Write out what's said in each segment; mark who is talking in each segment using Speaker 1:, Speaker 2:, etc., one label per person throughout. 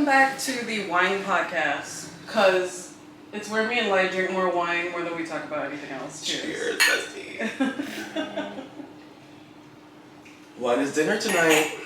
Speaker 1: back to the wine podcast, because it's where me and Light drink more wine more than we talk about anything else.
Speaker 2: Cheers, bestie. Wine is dinner tonight.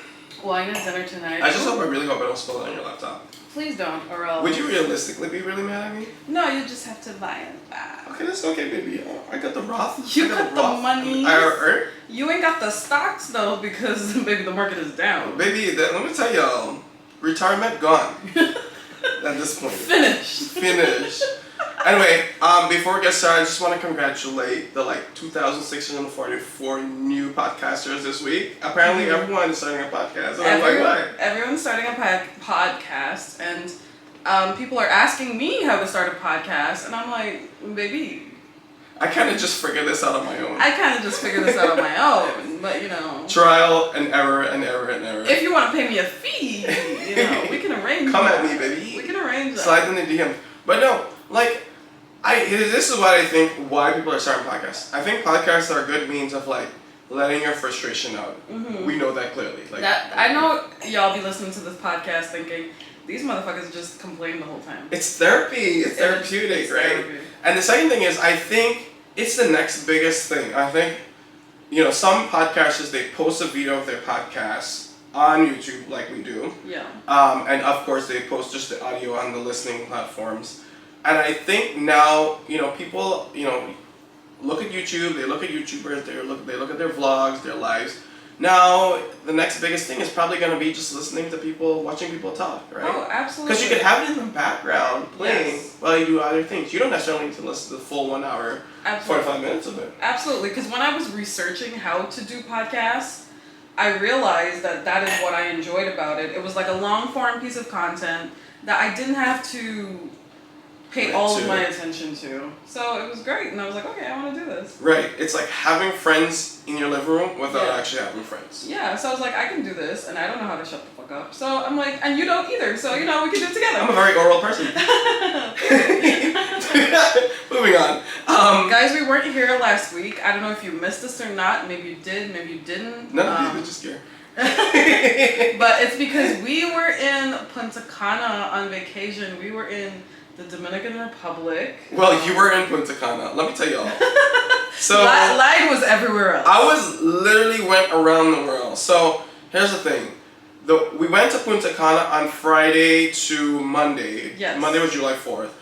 Speaker 1: Wine is dinner tonight.
Speaker 2: I really hope I don't spill it on your laptop.
Speaker 1: Please don't, or else.
Speaker 2: Would you realistically be really mad at me?
Speaker 1: No, you just have to buy it back.
Speaker 2: Okay, that's okay, baby. I got the Roth.
Speaker 1: You got the money.
Speaker 2: I
Speaker 1: You ain't got the stocks though, because baby, the market is down.
Speaker 2: Baby, let me tell y'all, retirement gone at this point.
Speaker 1: Finished.
Speaker 2: Anyway, before we get started, I just want to congratulate the 2,644 new podcasters this week. Apparently, everyone is starting a podcast. And I'm like, what?
Speaker 1: Everyone's starting a podcast, and people are asking me how to start a podcast, and I'm like, baby.
Speaker 2: I kind of just figured this out on my own.
Speaker 1: But you know.
Speaker 2: Trial and error and error and error.
Speaker 1: If you want to pay me a fee, we can arrange.
Speaker 2: Come at me, baby.
Speaker 1: We can arrange that.
Speaker 2: Slide in the DM. But no, this is what I think why people are starting podcasts. I think podcasts are a good means of letting your frustration out. Mm-hmm. We know that clearly.
Speaker 1: I know y'all be listening to this podcast thinking, these motherfuckers just complain the whole time.
Speaker 2: It's therapy. It's therapeutic, right?
Speaker 1: Therapy.
Speaker 2: And the second thing is, I think it's the next biggest thing. I think, some podcasters, they post a video of their podcasts on YouTube like we do.
Speaker 1: Yeah.
Speaker 2: And of course, they post just the audio on the listening platforms. And I think now, people, look at YouTube, they look at YouTubers, they look at their vlogs, their lives. Now, the next biggest thing is probably going to be just listening to people, watching people talk, right?
Speaker 1: Oh, absolutely.
Speaker 2: Because you can have it in the background playing while you do other things. You don't necessarily need to listen to the full 1 hour, 45 minutes of it.
Speaker 1: Absolutely, because when I was researching how to do podcasts, I realized that is what I enjoyed about it. It was like a long form piece of content that I didn't have to pay all of my attention to. So it was great, and I was like, okay, I want to do this.
Speaker 2: Right. It's like having friends in your living room without actually having friends.
Speaker 1: Yeah, so I was like, I can do this, and I don't know how to shut the fuck up. So I'm like, and you don't either, so we can do it together.
Speaker 2: I'm a very oral person. Moving on.
Speaker 1: Guys, we weren't here last week. I don't know if you missed us or not. Maybe you did, maybe you didn't.
Speaker 2: None of you just here.
Speaker 1: But it's because we were in Punta Cana on vacation. We were in the Dominican Republic.
Speaker 2: Well, you were in Punta Cana. Let me tell y'all. So
Speaker 1: Light was everywhere else.
Speaker 2: I literally went around the world. So here's the thing. We went to Punta Cana on Friday to Monday.
Speaker 1: Yes.
Speaker 2: Monday was July 4th.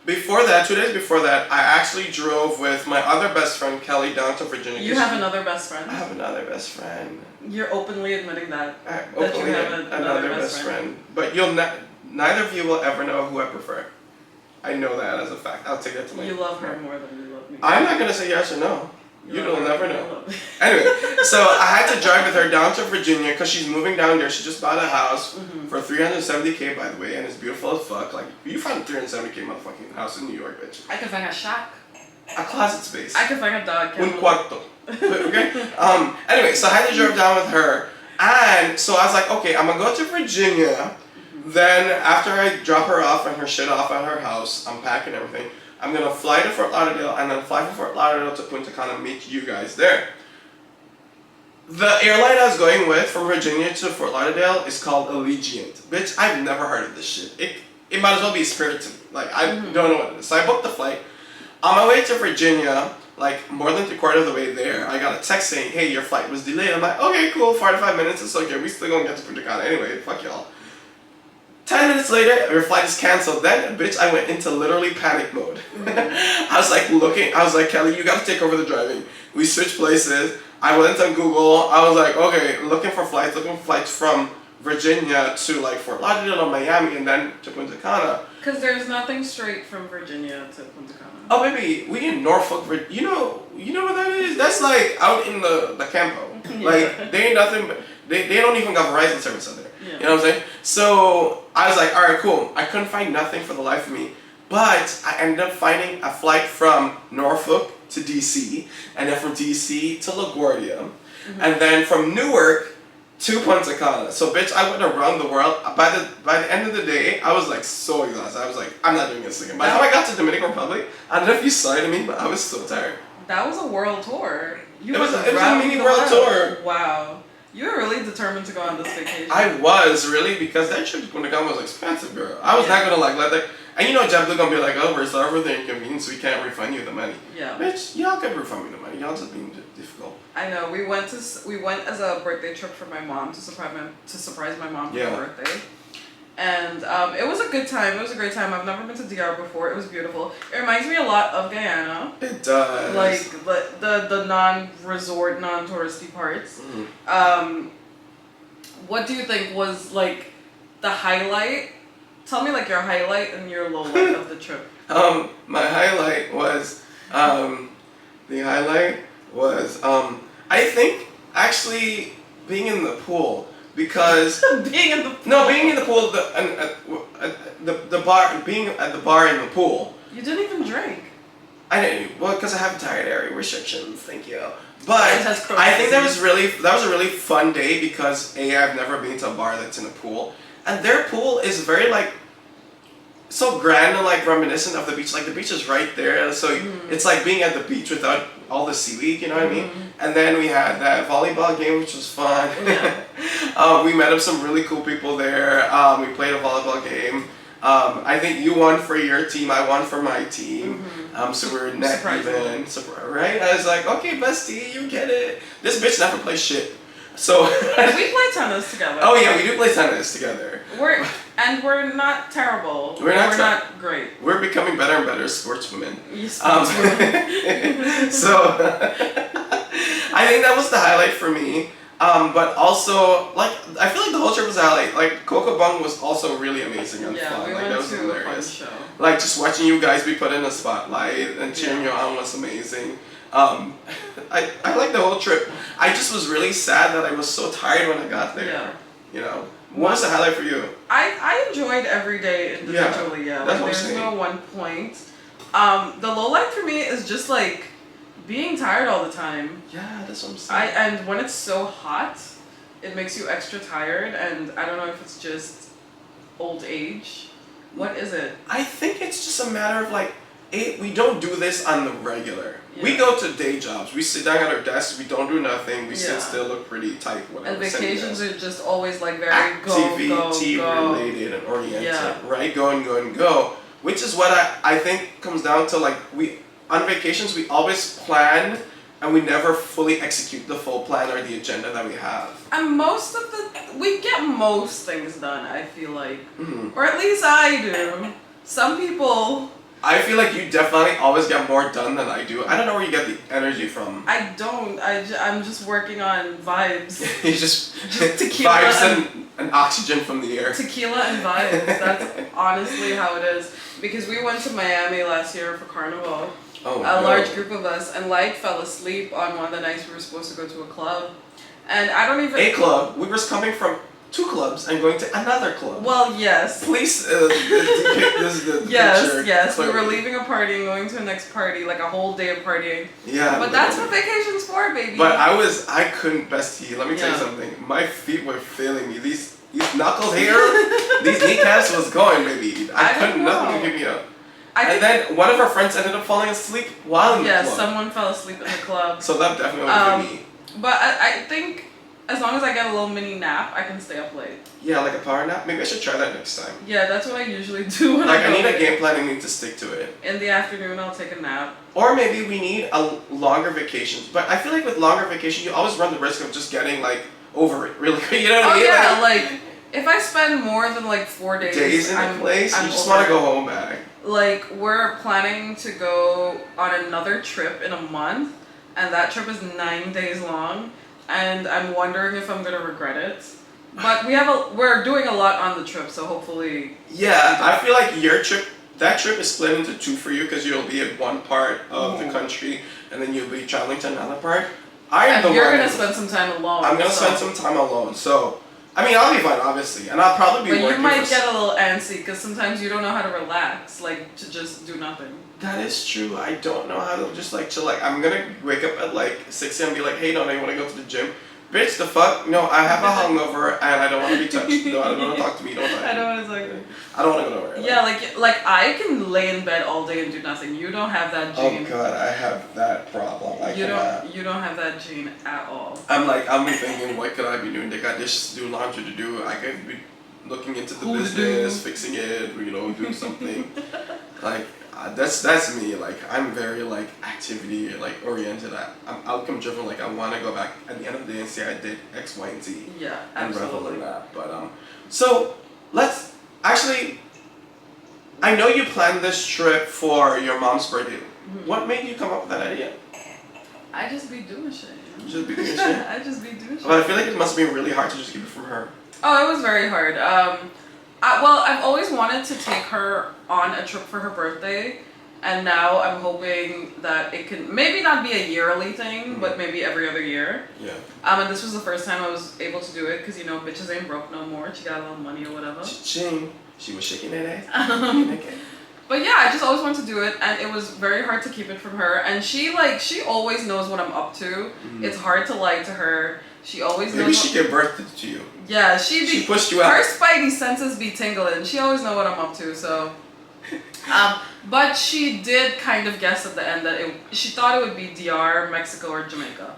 Speaker 2: Before that, 2 days before that, I actually drove with my other best friend, Kelly, down to Virginia.
Speaker 1: You have another best friend?
Speaker 2: I have another best friend.
Speaker 1: You're openly admitting that.
Speaker 2: That you have another best friend. But neither of you will ever know who I prefer. I know that as a fact. I'll take that to my...
Speaker 1: You love her more than you love me.
Speaker 2: I'm not going to say yes or no. You'll never know. Anyway, so I had to drive with her down to Virginia because she's moving down there. She just bought a house for $370K, by the way, and it's beautiful as fuck. You find a $370K motherfucking house in New York, bitch.
Speaker 1: I can find a shack.
Speaker 2: A closet space.
Speaker 1: I can find a dog kennel.
Speaker 2: Un cuarto. Okay? Anyway, so I had to drive down with her. And so I was like, okay, I'm going to go to Virginia. Then after I drop her off and her shit off at her house, unpack and everything, I'm going to fly to Fort Lauderdale and then fly from Fort Lauderdale to Punta Cana and meet you guys there. The airline I was going with from Virginia to Fort Lauderdale is called Allegiant. Bitch, I've never heard of this shit. It might as well be Spirit to me. I don't know what it is. So I booked the flight. On my way to Virginia, more than 3/4 of the way there, I got a text saying, hey, your flight was delayed. I'm like, okay, cool, 45 minutes, it's okay. We still gonna get to Punta Cana anyway. Fuck y'all. 10 minutes later, your flight is canceled. Then, bitch, I went into literally panic mode. I was like, Kelly, you gotta take over the driving. We switched places. I went on Google. I was like, okay, looking for flights from Virginia to Fort Lauderdale or Miami and then to Punta Cana.
Speaker 1: Because there's nothing straight from Virginia to Punta Cana.
Speaker 2: Oh, baby, we in Norfolk, Virginia. You know what that is? That's out in the Campo. They ain't nothing but, they don't even got Verizon service out there. Yeah. You know what I'm saying? So I was like, all right, cool. I couldn't find nothing for the life of me. But I ended up finding a flight from Norfolk to DC, and then from DC to LaGuardia, and then from Newark to Punta Cana. So, bitch, I went around the world. By the end of the day, I was so exhausted. I was like, I'm not doing this again. By the time I got to Dominican Republic, I don't know if you saw it to me, but I was so tired.
Speaker 1: That was a world tour.
Speaker 2: It was a mini world tour.
Speaker 1: Wow. You were really determined to go on this vacation.
Speaker 2: I was really, because that trip when the gun was expensive, girl. I was not gonna like let that. And you know, JetBlue gonna be like, oh, we're sorry for the inconvenience, we can't refund you the money.
Speaker 1: Yeah.
Speaker 2: Bitch, y'all can refund me the money. Y'all just being difficult.
Speaker 1: I know. We went as a birthday trip for my mom to surprise my mom for her birthday. And it was a good time. It was a great time. I've never been to DR before. It was beautiful. It reminds me a lot of Guyana.
Speaker 2: It does.
Speaker 1: Like the non-resort, non-touristy parts. What do you think was like the highlight? Tell me like your highlight and your low light of the trip.
Speaker 2: My highlight was I think actually being in the pool. Because
Speaker 1: being in the pool.
Speaker 2: No, being in the pool, the bar, being at the bar in the pool.
Speaker 1: You didn't even drink.
Speaker 2: I didn't. Well, because I have dietary restrictions. Thank you. But I think that was a really fun day because I've never been to a bar that's in a pool, and their pool is very like so grand and like reminiscent of the beach. Like the beach is right there, so it's like being at the beach without all the seaweed. You know what I mean? And then we had that volleyball game, which was fun.
Speaker 1: Yeah.
Speaker 2: We met up some really cool people there. We played a volleyball game. I think you won for your team. I won for my team. So we're net even. Right? I was like, okay, bestie, you get it. This bitch never plays shit. So
Speaker 1: we play tennis together.
Speaker 2: Oh yeah, we do play tennis together.
Speaker 1: We're not terrible.
Speaker 2: We're
Speaker 1: not great.
Speaker 2: We're becoming better and better sportswomen.
Speaker 1: So
Speaker 2: I think that was the highlight for me. But also, like, I feel like the whole trip was a highlight. Like, Coco Bung was also really amazing and fun.
Speaker 1: We
Speaker 2: like,
Speaker 1: went
Speaker 2: that was
Speaker 1: to
Speaker 2: hilarious.
Speaker 1: a fun show.
Speaker 2: Like, just watching you guys be put in a spotlight and cheering you on was amazing. I like the whole trip. I just was really sad that I was so tired when I got there.
Speaker 1: Yeah.
Speaker 2: You know, what was the highlight for you?
Speaker 1: I enjoyed every day individually. Yeah,
Speaker 2: that's
Speaker 1: like, there's no one point. The low light for me is just like being tired all the time.
Speaker 2: Yeah, that's what I'm saying.
Speaker 1: And when it's so hot, it makes you extra tired. And I don't know if it's just old age. What is it?
Speaker 2: I think it's just a matter of like, we don't do this on the regular.
Speaker 1: Yeah.
Speaker 2: We go to day jobs. We sit down at our desks. We don't do nothing. We sit still, look pretty tight, whatever.
Speaker 1: And vacations are just always like very
Speaker 2: activity related and oriented, right? Go and go and go. Which is what I think comes down to like on vacations we always plan and we never fully execute the full plan or the agenda that we have.
Speaker 1: And we get most things done. I feel like, or at least I do. Some people.
Speaker 2: I feel like you definitely always get more done than I do. I don't know where you get the energy from.
Speaker 1: I don't. I'm just working on vibes.
Speaker 2: You just
Speaker 1: tequila
Speaker 2: vibes and oxygen from the air.
Speaker 1: Tequila and vibes. That's honestly how it is. Because we went to Miami last year for Carnival. A large group of us, and Light fell asleep on one of the nights we were supposed to go to a club. And I don't even...
Speaker 2: A club? We were coming from 2 clubs and going to another club.
Speaker 1: Well, yes.
Speaker 2: Please depict this the picture.
Speaker 1: Yes.
Speaker 2: Clearly.
Speaker 1: We were leaving a party and going to the next party, like a whole day of partying.
Speaker 2: Yeah.
Speaker 1: But that's what vacation's for, baby.
Speaker 2: But I couldn't, bestie. Let me tell you something. My feet were failing me. These knuckles here, these kneecaps was going, baby. I couldn't, nothing could keep me up. And then one of our friends ended up falling asleep while in the club.
Speaker 1: Yeah, someone fell asleep in the club.
Speaker 2: So that definitely would be me.
Speaker 1: But I think as long as I get a little mini nap, I can stay up late.
Speaker 2: Yeah, like a power nap? Maybe I should try that next time.
Speaker 1: Yeah, that's what I usually do when
Speaker 2: I need a game plan and need to stick to it.
Speaker 1: In the afternoon, I'll take a nap.
Speaker 2: Or maybe we need a longer vacation. But I feel like with longer vacation, you always run the risk of just getting like over it really quick. You know what I mean?
Speaker 1: Yeah, like if I spend more than like 4 days
Speaker 2: in a place, you just want to go home back.
Speaker 1: Like we're planning to go on another trip in a month, and that trip is 9 days long, and I'm wondering if I'm gonna regret it. But we're doing a lot on the trip, so hopefully.
Speaker 2: Yeah, I feel like that trip is split into 2 for you because you'll be at one part of the country, and then you'll be traveling to another part.
Speaker 1: You're gonna spend some time alone.
Speaker 2: I'm gonna spend some time alone, so. I mean, I'll be fine, obviously, and I'll probably be working.
Speaker 1: But you might get a little antsy because sometimes you don't know how to relax, like to just do nothing.
Speaker 2: That is true. I don't know how to just like chill. Like I'm gonna wake up at like 6 a.m. and be like, hey, Donna, you want to go to the gym? Bitch, the fuck? No, I have a hangover and I don't want to be touched. No, I don't want to talk to me. Don't talk to me.
Speaker 1: I don't want to talk.
Speaker 2: I don't want to go nowhere.
Speaker 1: Yeah, like I can lay in bed all day and do nothing. You don't have that gene.
Speaker 2: Oh god, I have that problem.
Speaker 1: You don't have that gene at all.
Speaker 2: I'm thinking, what could I be doing? They got dishes to do, laundry to do. I could be looking into the business, fixing it, doing something. Like that's me. Like I'm very like activity oriented. I'm outcome driven. Like I want to go back at the end of the day and say I did X, Y, and Z.
Speaker 1: Yeah,
Speaker 2: and
Speaker 1: absolutely.
Speaker 2: revel in that. But so let's actually. I know you planned this trip for your mom's birthday. Mm-hmm. What made you come up with that idea?
Speaker 1: I just be doing shit.
Speaker 2: Just be doing shit.
Speaker 1: I just be doing shit.
Speaker 2: But I feel like it must be really hard to just keep it from her.
Speaker 1: Oh, it was very hard. I've always wanted to take her on a trip for her birthday, and now I'm hoping that it can maybe not be a yearly thing, but maybe every other year.
Speaker 2: Yeah.
Speaker 1: And this was the first time I was able to do it because bitches ain't broke no more. She got a little money or whatever.
Speaker 2: Ching. She was shaking that ass.
Speaker 1: But yeah, I just always wanted to do it, and it was very hard to keep it from her. And she always knows what I'm up to. Mm-hmm. It's hard to lie to her. She always knows.
Speaker 2: Maybe she gave birth to you.
Speaker 1: Yeah, she
Speaker 2: pushed you out.
Speaker 1: Her spidey senses be tingling. She always know what I'm up to. So, but she did kind of guess at the end that she thought it would be DR, Mexico, or Jamaica.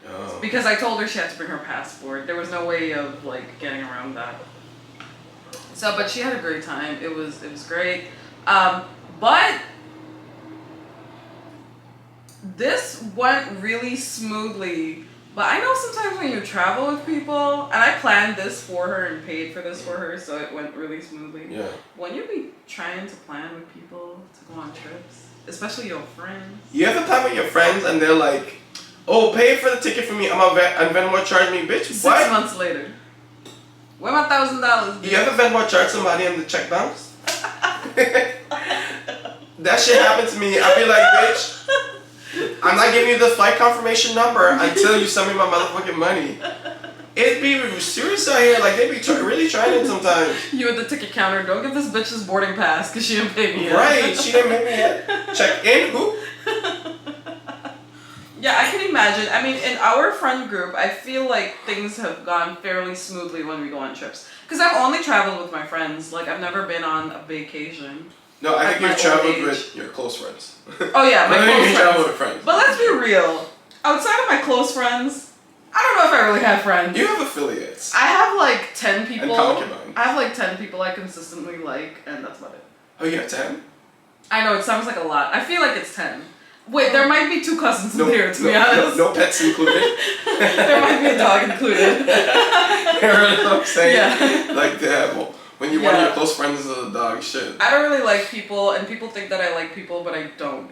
Speaker 2: Oh. Because
Speaker 1: I told her she had to bring her passport. There was no way of getting around that. So, but she had a great time. It was great. But this went really smoothly. But I know sometimes when you travel with people, and I planned this for her and paid for this for her, so it went really smoothly.
Speaker 2: Yeah.
Speaker 1: When you be trying to plan with people to go on trips, especially your friends.
Speaker 2: You ever plan with your friends and they're like, "Oh, pay for the ticket for me. And Venmo charge me, bitch."
Speaker 1: 6
Speaker 2: what?
Speaker 1: months later. Where my $1,000?
Speaker 2: You ever Venmo charge somebody and the check bounce? That shit happened to me. I'd be like, bitch, I'm not giving you the flight confirmation number until you send me my motherfucking money. It'd be serious out here. Like, they be really trying it sometimes.
Speaker 1: You at the ticket counter, don't give this bitch this boarding pass because she didn't pay me yet.
Speaker 2: Right, she didn't pay me yet. Check in, who?
Speaker 1: Yeah, I can imagine. I mean, in our friend group, I feel like things have gone fairly smoothly when we go on trips. Because I've only traveled with my friends. Like, I've never been on a vacation.
Speaker 2: No, I think you've traveled with your close friends.
Speaker 1: Oh yeah, my close friends.
Speaker 2: Travel with friends.
Speaker 1: But let's be real. Outside of my close friends, I don't know if I really have friends.
Speaker 2: You have affiliates.
Speaker 1: I have like 10 people.
Speaker 2: And concubines.
Speaker 1: I have like 10 people I consistently like, and that's about it.
Speaker 2: Oh, you have 10?
Speaker 1: I know, it sounds like a lot. I feel like it's 10. Wait, there might be 2 cousins in there, to be honest.
Speaker 2: No pets included.
Speaker 1: There might be a dog included.
Speaker 2: You know what I'm saying?
Speaker 1: Yeah.
Speaker 2: Like that. Well, when one of your close friends is a dog, shit.
Speaker 1: I don't really like people, and people think that I like people, but I don't.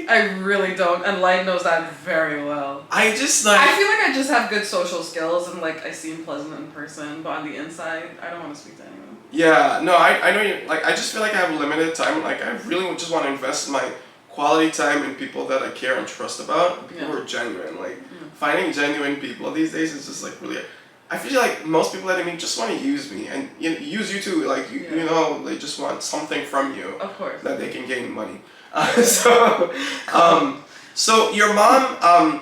Speaker 1: I really don't, and Light knows that very well.
Speaker 2: I just like...
Speaker 1: I feel like I just have good social skills, and like I seem pleasant in person, but on the inside, I don't want to speak to anyone.
Speaker 2: Yeah, no, I know you... Like, I just feel like I have limited time. Like, I really just want to invest my quality time in people that I care and trust about. People who are genuine. Like, finding genuine people these days is just like really... I feel like most people that I meet just want to use me and use you too. Like, you know, they just want something from you.
Speaker 1: Of course.
Speaker 2: That they can gain money. So your mom,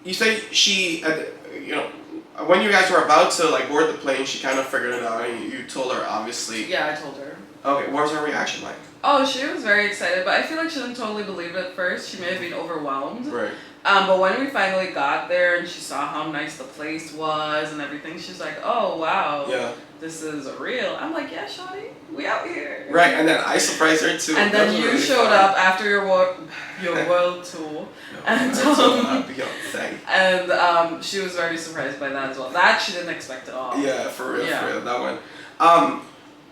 Speaker 2: you say she, when you guys were about to like board the plane, she kind of figured it out and you told her, obviously.
Speaker 1: Yeah, I told her.
Speaker 2: Okay, what was her reaction like?
Speaker 1: Oh, she was very excited, but I feel like she didn't totally believe it at first. She may have been overwhelmed.
Speaker 2: Right.
Speaker 1: But when we finally got there and she saw how nice the place was and everything, she's like, "Oh wow, this is real." I'm like, "Yeah, shawty, we out here."
Speaker 2: Right, and then I surprised her too.
Speaker 1: And then you showed up after your world tour, and she was very surprised by that as well. That she didn't expect at all.
Speaker 2: Yeah, for real, that one.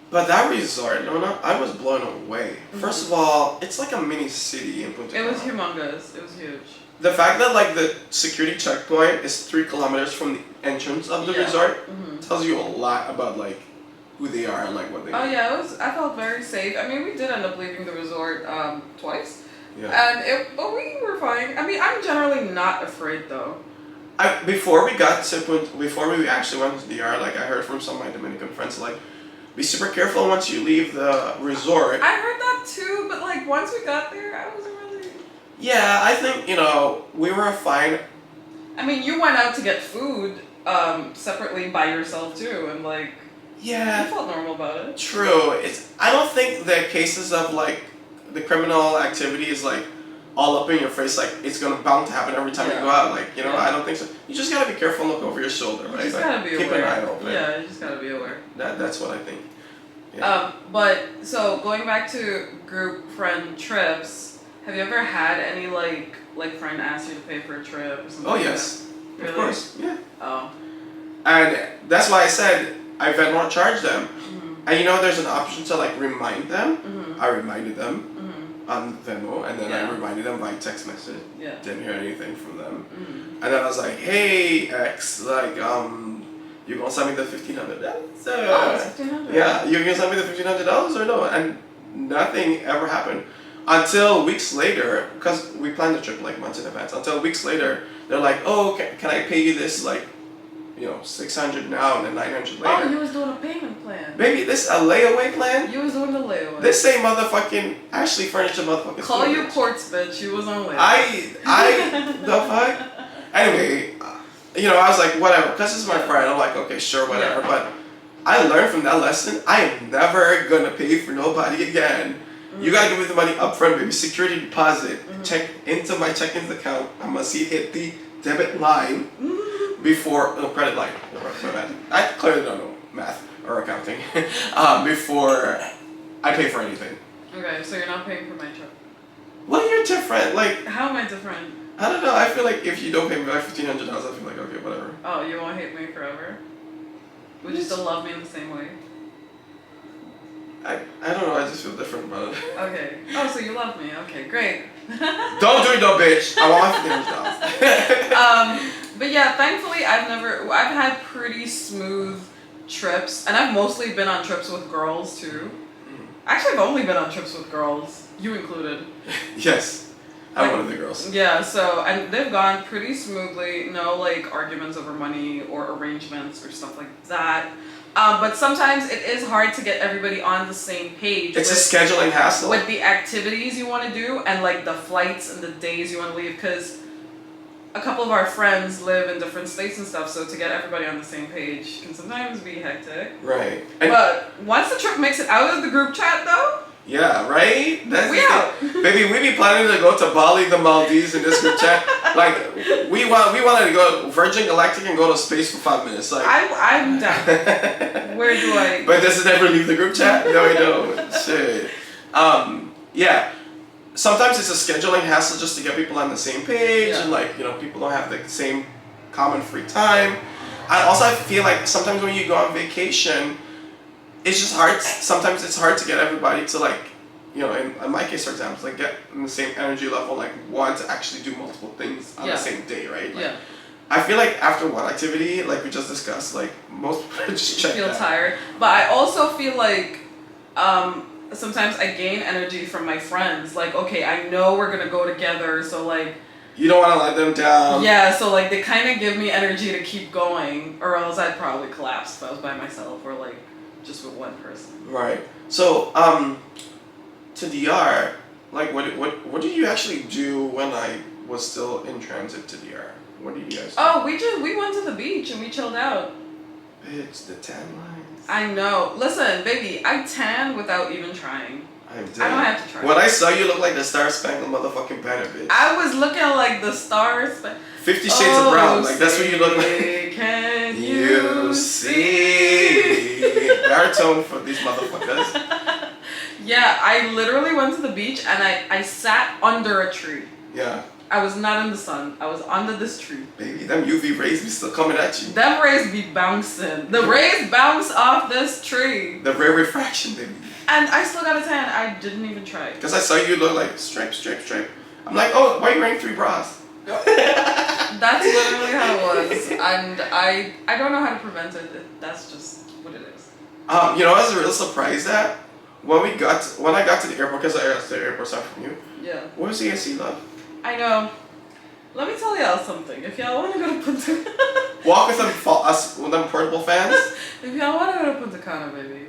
Speaker 2: But that resort, I was blown away. First of all, it's like a mini city in Punta Cana.
Speaker 1: It was humongous. It was huge.
Speaker 2: The fact that like the security checkpoint is 3 kilometers from the entrance of the resort tells you a lot about like who they are and like what they do.
Speaker 1: Oh yeah, I felt very safe. I mean, we did end up leaving the resort twice.
Speaker 2: Yeah.
Speaker 1: But we were fine. I mean, I'm generally not afraid though.
Speaker 2: Before we actually went to DR, like I heard from some of my Dominican friends, like, be super careful once you leave the resort.
Speaker 1: I heard that too, but like once we got there, I wasn't really...
Speaker 2: Yeah, I think, we were fine.
Speaker 1: I mean, you went out to get food separately by yourself too, and like you
Speaker 2: Yeah,
Speaker 1: felt normal about it.
Speaker 2: true. I don't think the cases of like the criminal activity is like all up in your face. Like it's gonna bound to happen every time you
Speaker 1: Yeah.
Speaker 2: go out. Like
Speaker 1: Yeah.
Speaker 2: I don't think so. You just gotta be careful and look over your shoulder,
Speaker 1: You
Speaker 2: right?
Speaker 1: just
Speaker 2: Like,
Speaker 1: gotta be
Speaker 2: keep
Speaker 1: aware.
Speaker 2: an eye open.
Speaker 1: Yeah, you just gotta be aware.
Speaker 2: That's what I think. Yeah.
Speaker 1: But so going back to group friend trips, have you ever had any like friend ask you to pay for a trip or something?
Speaker 2: Oh
Speaker 1: like
Speaker 2: yes,
Speaker 1: that? Really?
Speaker 2: of course. Yeah.
Speaker 1: Oh.
Speaker 2: And that's why I said I Venmo charge them.
Speaker 1: Mhm.
Speaker 2: And there's an option to like remind them.
Speaker 1: Mhm.
Speaker 2: I reminded them
Speaker 1: Mhm.
Speaker 2: on Venmo, and then
Speaker 1: Yeah.
Speaker 2: I reminded them by text message.
Speaker 1: Yeah.
Speaker 2: Didn't hear anything from them.
Speaker 1: Mhm.
Speaker 2: And then I was like, hey X, like you gonna send me the $1,500?
Speaker 1: Oh, it's 1500.
Speaker 2: Yeah, you gonna send me the $1,500 or no? And nothing ever happened until weeks later, because we planned the trip like months in advance. Until weeks later, they're like, oh, can I pay you this like, 600 now and then 900 later?
Speaker 1: Oh, you was doing a payment plan.
Speaker 2: Maybe this a layaway plan?
Speaker 1: You was doing the layaway.
Speaker 2: This same motherfucking Ashley Furniture motherfucking
Speaker 1: Call
Speaker 2: store,
Speaker 1: you
Speaker 2: bitch.
Speaker 1: quartz, bitch. You was on layaway.
Speaker 2: The fuck? Anyway, I was like, whatever, because it's my friend. I'm like, okay, sure, whatever.
Speaker 1: Yeah.
Speaker 2: But I learned from that lesson, I am never gonna pay for nobody again. You gotta give me the money upfront, baby. Security deposit. Check into my check-ins account. I must see hit the debit line before credit line. My bad. I clearly don't know math or accounting. Before I pay for anything.
Speaker 1: Okay, so you're not paying for my trip.
Speaker 2: Well, you're different. Like,
Speaker 1: How am I different?
Speaker 2: I don't know. I feel like if you don't pay me like $1,500, I feel like okay, whatever.
Speaker 1: Oh, you won't hate me forever? Would you still love me in the same way?
Speaker 2: I don't know. I just feel different about it.
Speaker 1: Okay. Oh, so you love me. Okay, great.
Speaker 2: Don't do it, though, bitch. I want my $1,500.
Speaker 1: But yeah, thankfully I've had pretty smooth trips, and I've mostly been on trips with girls too. Actually, I've only been on trips with girls, you included.
Speaker 2: Yes, I'm one of the girls.
Speaker 1: Yeah, so, and they've gone pretty smoothly, no like arguments over money or arrangements or stuff like that. But sometimes it is hard to get everybody on the same page.
Speaker 2: It's a scheduling hassle.
Speaker 1: With the activities you want to do and like the flights and the days you want to leave, because a couple of our friends live in different states and stuff, so to get everybody on the same page can sometimes be hectic.
Speaker 2: Right. And
Speaker 1: But once the trip makes it out of the group chat though,
Speaker 2: yeah, right? That's
Speaker 1: we
Speaker 2: the
Speaker 1: out.
Speaker 2: thing. Baby, we be planning to go to Bali, the Maldives in this group chat. Like, we wanted to go Virgin Galactic and go to space for 5 minutes. Like,
Speaker 1: I'm down. Where do I?
Speaker 2: But does it ever leave the group chat? No, we don't. Shit. Yeah. Sometimes it's a scheduling hassle just to get people on the same page,
Speaker 1: Yeah.
Speaker 2: and like people don't have the same common free time. I feel like sometimes when you go on vacation, it's just hard. Sometimes it's hard to get everybody to like, in my case, for example, like get in the same energy level, like want to actually do multiple things on
Speaker 1: Yeah.
Speaker 2: the same day, right? Like,
Speaker 1: Yeah.
Speaker 2: I feel like after one activity, like we just discussed, like most people just check
Speaker 1: Feel
Speaker 2: that.
Speaker 1: tired, but I also feel like sometimes I gain energy from my friends. Like, okay, I know we're gonna go together, so like.
Speaker 2: You don't want to let them down.
Speaker 1: Yeah, so like they kind of give me energy to keep going, or else I'd probably collapse if I was by myself or like just with one person.
Speaker 2: Right. So, to DR, like, what did you actually do when I was still in transit to DR? What did you guys do?
Speaker 1: Oh, we went to the beach and we chilled out.
Speaker 2: Bitch, the tan lines.
Speaker 1: I know. Listen, baby, I tan without even trying.
Speaker 2: I'm dead.
Speaker 1: I don't have to try.
Speaker 2: When I saw you look like the Star Spangled motherfucking banner, bitch.
Speaker 1: I was looking like the stars.
Speaker 2: 50 Shades of Brown, like that's what you look like.
Speaker 1: Can
Speaker 2: You see. Baritone for these motherfuckers.
Speaker 1: Yeah, I literally went to the beach and I sat under a tree.
Speaker 2: Yeah.
Speaker 1: I was not in the sun. I was under this tree.
Speaker 2: Baby, them UV rays be still coming at you.
Speaker 1: Them rays be bouncing. The rays bounce off this tree.
Speaker 2: The rare refraction, baby.
Speaker 1: And I still got a tan. I didn't even try.
Speaker 2: Because I saw you look like stripe, stripe, stripe. I'm like, oh, why are you wearing 3 bras?
Speaker 1: That's literally how it was. And I don't know how to prevent it. That's just what it is.
Speaker 2: I was real surprised at when I got to the airport, because I asked the airport stuff from you.
Speaker 1: Yeah.
Speaker 2: Where's the AC, love?
Speaker 1: I know. Let me tell y'all something. If y'all want to go to Punta
Speaker 2: Walk with them, with them portable fans.
Speaker 1: If y'all want to go to Punta Cana, baby,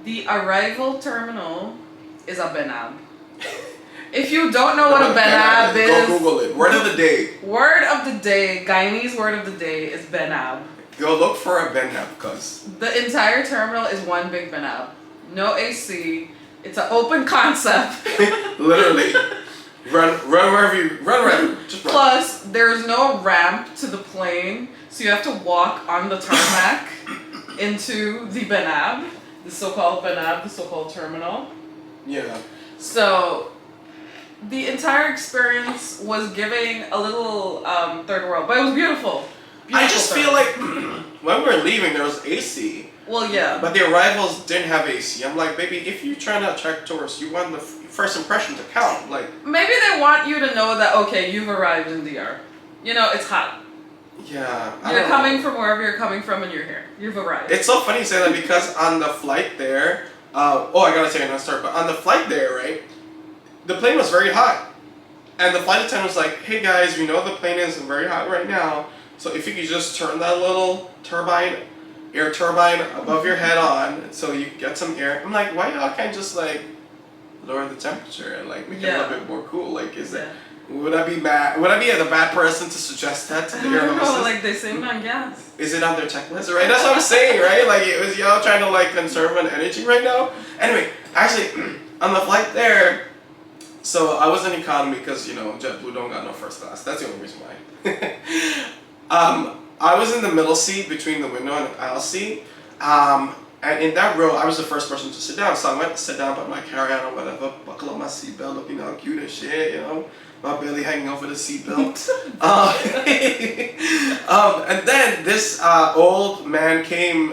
Speaker 1: the arrival terminal is a Benab. If you don't know what a benab is,
Speaker 2: go Google it. Word of the day.
Speaker 1: Word of the day, Guyanese word of the day is benab.
Speaker 2: Go look for a benab, cuz.
Speaker 1: The entire terminal is one big benab. No AC. It's an open concept.
Speaker 2: Literally. Run wherever you run. Just run.
Speaker 1: Plus, there's no ramp to the plane, so you have to walk on the tarmac into the benab, the so-called benab, the so-called terminal.
Speaker 2: Yeah.
Speaker 1: So, the entire experience was giving a little third world, but it was beautiful.
Speaker 2: I just
Speaker 1: third.
Speaker 2: feel like when we were leaving, there was AC.
Speaker 1: Well, yeah.
Speaker 2: But the arrivals didn't have AC. I'm like, baby, if you're trying to attract tourists, you want the first impression to count. Like,
Speaker 1: maybe they want you to know that, okay, you've arrived in DR. You know, it's hot.
Speaker 2: yeah.
Speaker 1: You're coming from wherever you're coming from and you're here. You've arrived.
Speaker 2: It's so funny you say that because on the flight there, I gotta take another story, but on the flight there, right, the plane was very hot. And the flight attendant was like, hey guys, we know the plane is very hot right now, so if you could just turn that little air turbine above your head on so you get some air. I'm like, why y'all can't just like lower the temperature and like make it a little bit more cool? Like, would I be mad? Would I be the bad person to suggest that to the air hostess?
Speaker 1: No, like they save on gas.
Speaker 2: Is it on their checklist, right? That's what I'm saying, right? Like, it was y'all trying to like conserve on energy right now. Anyway, actually, on the flight there, so I was in economy because JetBlue don't got no first class. That's the only reason why. I was in the middle seat between the window and the aisle seat. And in that row, I was the first person to sit down. So I went to sit down, put my carry-on or whatever, buckle up my seatbelt, looking all cute and shit, my belly hanging over the seatbelt. And then this old man came,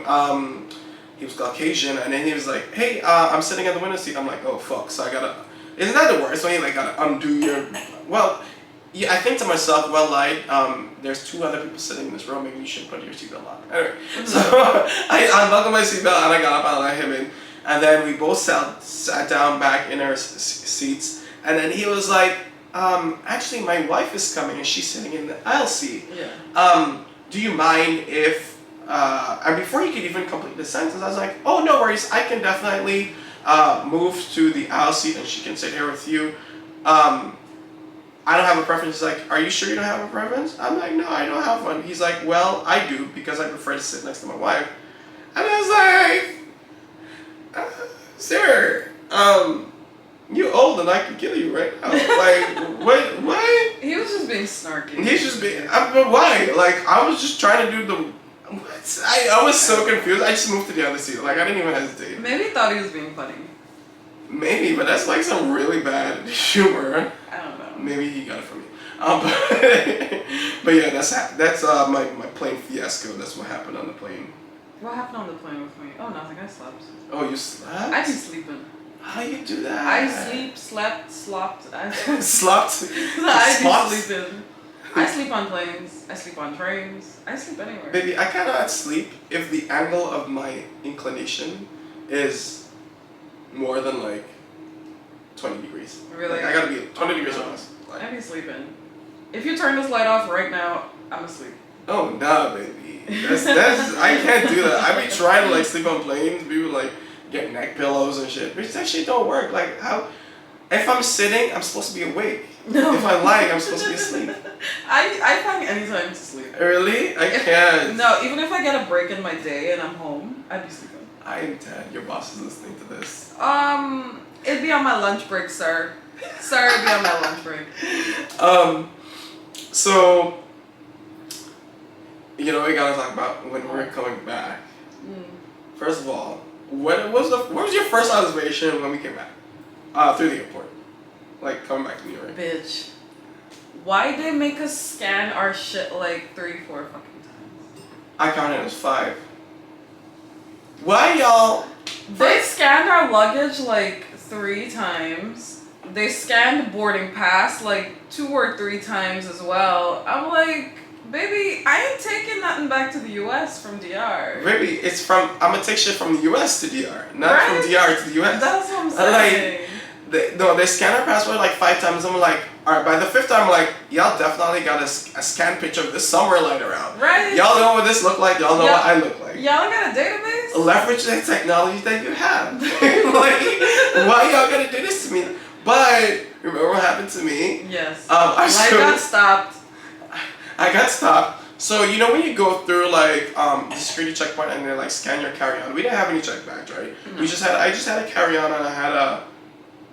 Speaker 2: he was Caucasian, and then he was like, hey, I'm sitting at the window seat. I'm like, oh, fuck, so I gotta, isn't that the worst when you like gotta undo your, well, yeah, I think to myself, well, like, there's two other people sitting in this row, maybe you should put your seatbelt on. Anyway, so I unbuckled my seatbelt and I got up and I let him in. And then we both sat down back in our seats. And then he was like, actually, my wife is coming and she's sitting in the aisle seat.
Speaker 1: Yeah.
Speaker 2: Do you mind if, and before he could even complete the sentence, I was like, oh, no worries, I can definitely move to the aisle seat and she can sit here with you. I don't have a preference. He's like, are you sure you don't have a preference? I'm like, no, I don't have one. He's like, well, I do because I prefer to sit next to my wife. And I was like, sir, you old and I can kill you right now. Like, what?
Speaker 1: He was just being snarky.
Speaker 2: He's just being, but why? Like, I was just trying to do the, what? I was so confused. I just moved to the other seat. Like, I didn't even hesitate.
Speaker 1: Maybe he thought he was being funny.
Speaker 2: Maybe, but that's like some really bad humor.
Speaker 1: I don't know.
Speaker 2: Maybe he got it from me. But yeah, that's my plane fiasco. That's what happened on the plane.
Speaker 1: What happened on the plane with me? Oh, nothing. I slept.
Speaker 2: Oh, you slept?
Speaker 1: I be sleeping.
Speaker 2: How you do that?
Speaker 1: I sleep, slept, slopped.
Speaker 2: Slept?
Speaker 1: I be sleeping. I sleep on planes. I sleep on trains. I sleep anywhere.
Speaker 2: Baby, I cannot sleep if the angle of my inclination is more than like 20 degrees.
Speaker 1: Really?
Speaker 2: Like, I gotta be 20 degrees or less.
Speaker 1: I be sleeping. If you turn this light off right now, I'm asleep.
Speaker 2: Oh nah, baby. That's I can't do that. I be trying to like sleep on planes. People like get neck pillows and shit. But that shit don't work. Like how? If I'm sitting, I'm supposed to be awake.
Speaker 1: No.
Speaker 2: If I'm lying, I'm supposed to be asleep.
Speaker 1: I find any time to sleep.
Speaker 2: Really? I can't.
Speaker 1: No, even if I get a break in my day and I'm home, I'd be sleeping.
Speaker 2: I'm dead. Your boss is listening to this.
Speaker 1: It'd be on my lunch break, sir. Sir, it'd be on my lunch break.
Speaker 2: So, we gotta talk about when we're coming back. First of all, what was your first observation when we came back? Through the airport. Like, coming back to New York.
Speaker 1: Bitch. Why they make us scan our shit like 3-4 fucking times?
Speaker 2: I counted as 5. Why y'all?
Speaker 1: They scanned our luggage like 3 times. They scanned boarding pass like 2 or 3 times as well. I'm like, baby, I ain't taking nothing back to the US from DR.
Speaker 2: Baby, I'm gonna take shit from the US to DR, not
Speaker 1: Right?
Speaker 2: from DR to the US.
Speaker 1: That's what I'm saying.
Speaker 2: They scan our passport like 5 times. I'm like, alright, by the 5th time, I'm like, y'all definitely got a scan picture of this somewhere lying around.
Speaker 1: Right?
Speaker 2: Y'all know what this look like, y'all know what I look like.
Speaker 1: Y'all got a database?
Speaker 2: Leverage the technology that you have. Like, why y'all gonna do this to me? But Remember what happened to me?
Speaker 1: Yes.
Speaker 2: I
Speaker 1: got stopped.
Speaker 2: I got stopped. So you know when you go through like the security checkpoint and they like scan your carry-on, we didn't have any check bags, right?
Speaker 1: No.
Speaker 2: I just had a carry-on and I had a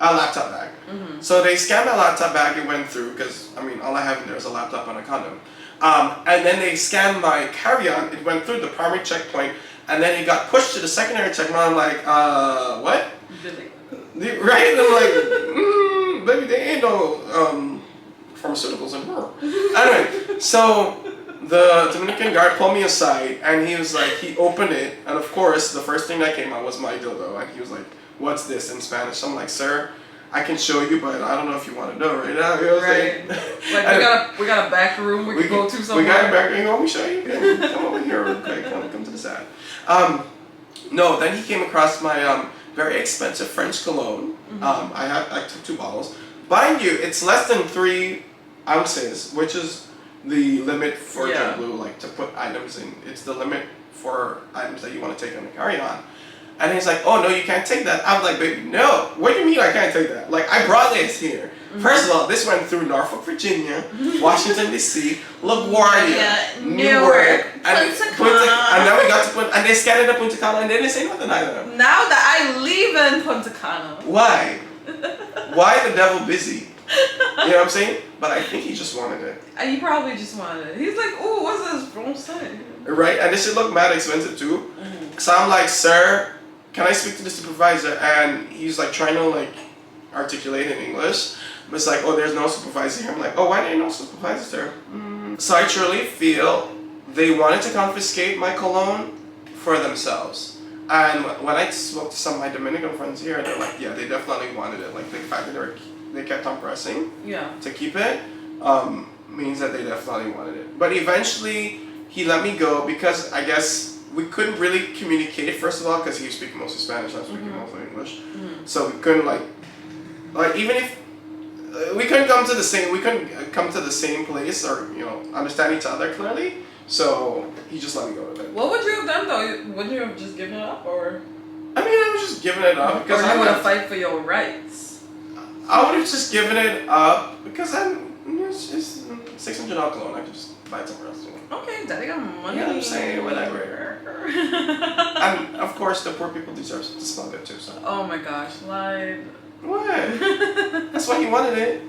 Speaker 2: laptop bag.
Speaker 1: Mm-hmm.
Speaker 2: So they scanned my laptop bag, it went through because I mean all I have in there is a laptop and a condom. And then they scanned my carry-on, it went through the primary checkpoint, and then it got pushed to the secondary checkpoint. I'm like, what? Right? And I'm like, baby, there ain't no pharmaceuticals in her. Anyway, so the Dominican guard pulled me aside and he was like, he opened it, and of course the first thing that came out was my dildo, and he was like, what's this in Spanish? I'm like, sir, I can show you, but I don't know if you want to know right now. You know what I'm saying?
Speaker 1: Like we got a back room we can go to somewhere.
Speaker 2: We got a back room. You want me to show you? Come over here real quick. Come to the side. No, then he came across my very expensive French cologne.
Speaker 1: Mm-hmm.
Speaker 2: I took 2 bottles. Mind you, it's less than 3 ounces, which is the limit for JetBlue, like to put items in. It's the limit for items that you want to take on the carry-on. And he's like, oh no, you can't take that. I'm like, baby, no. What do you mean I can't take that? Like, I brought this here. Mm-hmm. First of all, this went through Norfolk, Virginia, Washington D.C., LaGuardia, Newark, and then we got to Punta, and they scanned it up Punta Cana, and they didn't say nothing either.
Speaker 1: Now that I live in Punta Cana.
Speaker 2: Why? Why the devil busy? You know what I'm saying? But I think he just wanted it.
Speaker 1: And he probably just wanted it. He's like, ooh, what's this from saying?
Speaker 2: Right? And this should look mad expensive too. Mm-hmm. So I'm like, sir, can I speak to the supervisor? And he's like trying to like articulate in English. But it's like, oh, there's no supervisor here. I'm like, oh, why didn't no supervisor, sir? So I truly feel they wanted to confiscate my cologne for themselves. And when I spoke to some of my Dominican friends here, they're like, yeah, they definitely wanted it. Like the fact that they kept on pressing to keep it means that they definitely wanted it. But eventually he let me go because I guess we couldn't really communicate, first of all, because he was speaking mostly Spanish, I was speaking mostly English. Mm-hmm. So we couldn't like even if we couldn't come to the same place or understand each other clearly. So he just let me go with it.
Speaker 1: What would you have done though? Wouldn't you have just given it up, or?
Speaker 2: I mean, I was just giving it up because
Speaker 1: I would have fight for your rights.
Speaker 2: I would have just given it up because it's $600 cologne. I could just buy it somewhere else.
Speaker 1: Okay, daddy got money.
Speaker 2: You know what I'm saying? Whatever. And of course, the poor people deserve to smell good too. So.
Speaker 1: Oh my gosh, lied.
Speaker 2: What? That's why he wanted it.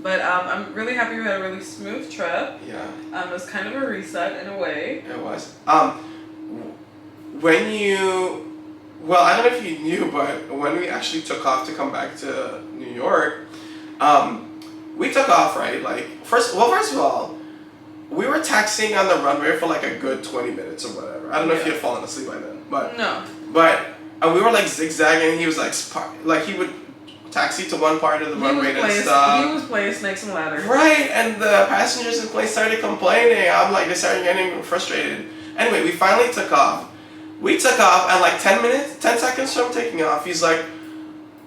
Speaker 1: But I'm really happy we had a really smooth trip.
Speaker 2: Yeah.
Speaker 1: It was kind of a reset in a way.
Speaker 2: It was. When you, well, I don't know if you knew, but when we actually took off to come back to New York, we took off, right? Like, first of all, we were taxiing on the runway for like a good 20 minutes or whatever. I don't know if you had fallen asleep by then, but
Speaker 1: no.
Speaker 2: And we were like zigzagging, and he was like he would taxi to one part of the runway and stuff.
Speaker 1: He was playing Snakes and Ladders.
Speaker 2: Right, and the passengers in the plane started complaining. They started getting frustrated. Anyway, we finally took off. We took off, and like 10 seconds from taking off, he's like,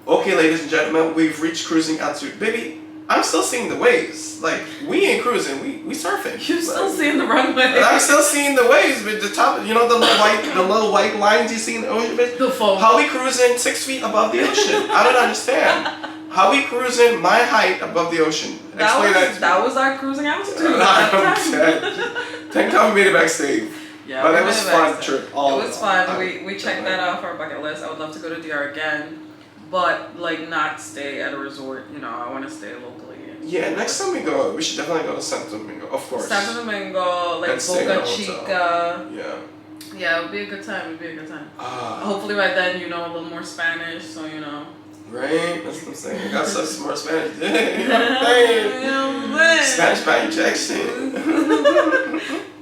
Speaker 2: okay, ladies and gentlemen, we've reached cruising altitude. Baby, I'm still seeing the waves. Like, we ain't cruising, we surfing.
Speaker 1: You're still seeing the runway.
Speaker 2: I'm still seeing the waves, but the top, the little white lines you see in the ocean, bitch.
Speaker 1: The foam.
Speaker 2: How we cruising 6 feet above the ocean? I don't understand. How we cruising my height above the ocean? Explain that to me.
Speaker 1: That was our cruising altitude.
Speaker 2: I'm dead. Thank God we made it backstage.
Speaker 1: Yeah,
Speaker 2: but it was a fun trip.
Speaker 1: It was fun. We checked that off our bucket list. I would love to go to DR again, but like not stay at a resort. I want to stay locally.
Speaker 2: Yeah, next time we go, we should definitely go to Santo Domingo, of course.
Speaker 1: Santo Domingo, like Boca Chica.
Speaker 2: Yeah.
Speaker 1: Yeah, it would be a good time. Hopefully by then you know a little more Spanish, so
Speaker 2: Right? That's what I'm saying. I got some more Spanish. Spanish by injection.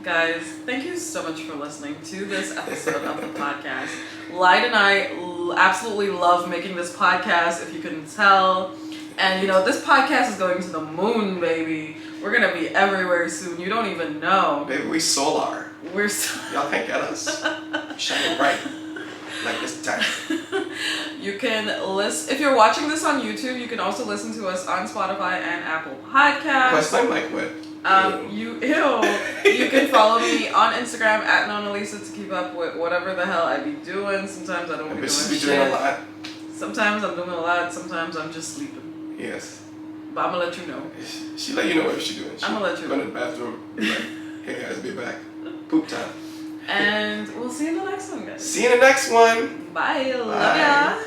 Speaker 1: Guys, thank you so much for listening to this episode of the podcast. Light and I absolutely love making this podcast, if you couldn't tell. And this podcast is going to the moon, baby. We're gonna be everywhere soon. You don't even know.
Speaker 2: Baby, we solar. Y'all can't get us. Shining bright. Like this time.
Speaker 1: You can listen, if you're watching this on YouTube, you can also listen to us on Spotify and Apple Podcasts.
Speaker 2: What's my mic with?
Speaker 1: You can follow me on Instagram at NonaLisa to keep up with whatever the hell I be doing. Sometimes I don't be doing shit.
Speaker 2: Doing a lot.
Speaker 1: Sometimes I'm doing a lot. Sometimes I'm just sleeping.
Speaker 2: Yes.
Speaker 1: But I'm gonna let you know.
Speaker 2: She let you know what she's doing.
Speaker 1: I'm gonna let you
Speaker 2: go
Speaker 1: know.
Speaker 2: to the bathroom. Be like, hey guys, be back. Poop time.
Speaker 1: And we'll see you in the next one, guys.
Speaker 2: See you in the next one.
Speaker 1: Bye. Love
Speaker 2: Bye.
Speaker 1: ya.